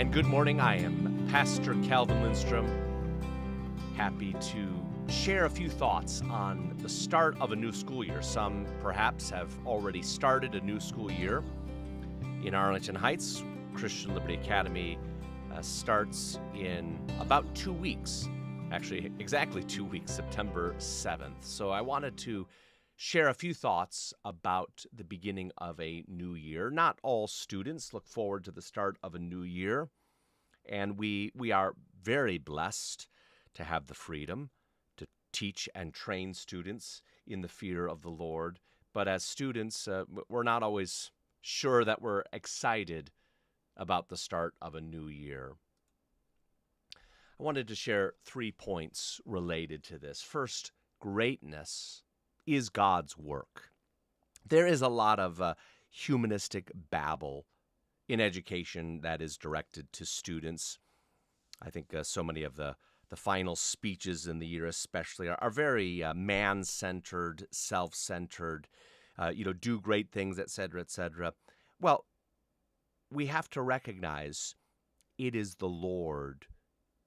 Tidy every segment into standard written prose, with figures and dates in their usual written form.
And good morning. I am Pastor Calvin Lindstrom. Happy to share a few thoughts on the start of a new school year. Some perhaps have already started a new school year. In Arlington Heights, Christian Liberty Academy starts in about 2 weeks. Actually, exactly 2 weeks, September 7th. So I wanted to share a few thoughts about the beginning of a new year. Not all students look forward to the start of a new year, and we are very blessed to have the freedom to teach and train students in the fear of the Lord. But as students, we're not always sure that we're excited about the start of a new year. I wanted to share 3 points related to this. First, greatness is God's work. There is a lot of humanistic babble in education that is directed to students. I think so many of the final speeches in the year especially are very man-centered, self-centered, do great things, etc., etc. Well, we have to recognize it is the Lord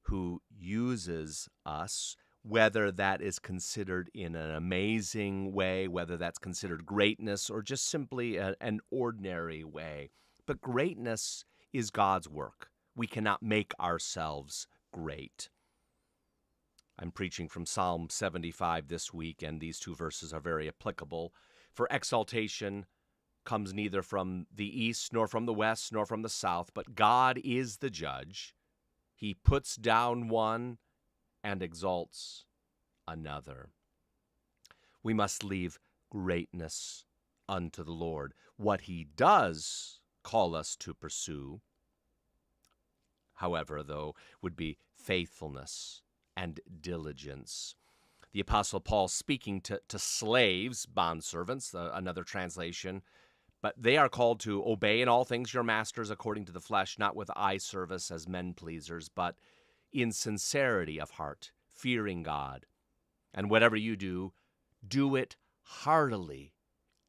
who uses us, whether that is considered in an amazing way, whether that's considered greatness, or just simply an ordinary way. But greatness is God's work. We cannot make ourselves great. I'm preaching from Psalm 75 this week, and these 2 verses are very applicable. For exaltation comes neither from the east, nor from the west, nor from the south, but God is the judge. He puts down one and exalts another. We must leave greatness unto the Lord. What he does call us to pursue, however, though, would be faithfulness and diligence. The Apostle Paul speaking to slaves, bondservants, another translation, but they are called to obey in all things your masters according to the flesh, not with eye service as men pleasers, but in sincerity of heart, fearing God. And whatever you do, do it heartily,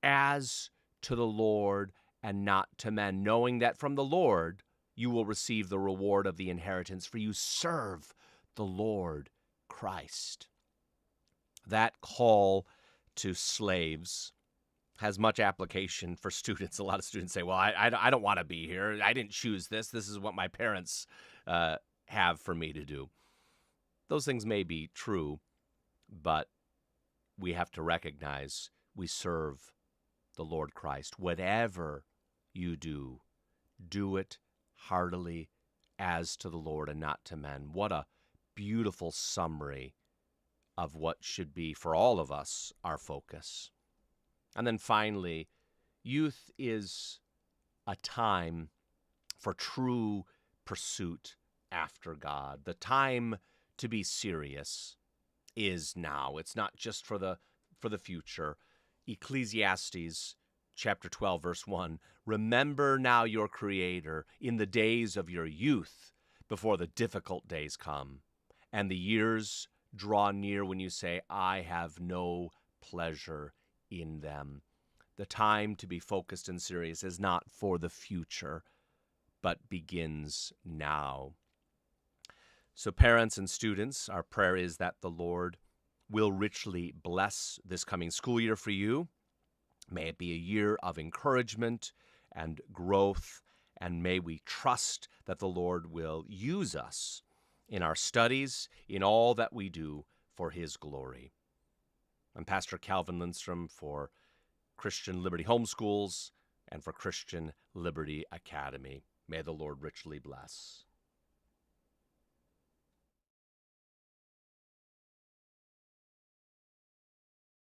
as to the Lord and not to men, knowing that from the Lord you will receive the reward of the inheritance, for you serve the Lord Christ. That call to slaves has much application for students. A lot of students say, well, I don't want to be here. I didn't choose this. This is what my parents have for me to do. Those things may be true, but we have to recognize we serve the Lord Christ. Whatever you do, do it heartily as to the Lord and not to men. What a beautiful summary of what should be, for all of us, our focus. And then finally, youth is a time for true pursuit after God. The time to be serious is now. It's not just for the future. Ecclesiastes chapter 12, verse 1, remember now your Creator in the days of your youth, before the difficult days come, and the years draw near when you say, I have no pleasure in them. The time to be focused and serious is not for the future, but begins now. So parents and students, our prayer is that the Lord will richly bless this coming school year for you. May it be a year of encouragement and growth, and may we trust that the Lord will use us in our studies, in all that we do for his glory. I'm Pastor Calvin Lindstrom for Christian Liberty Homeschools and for Christian Liberty Academy. May the Lord richly bless.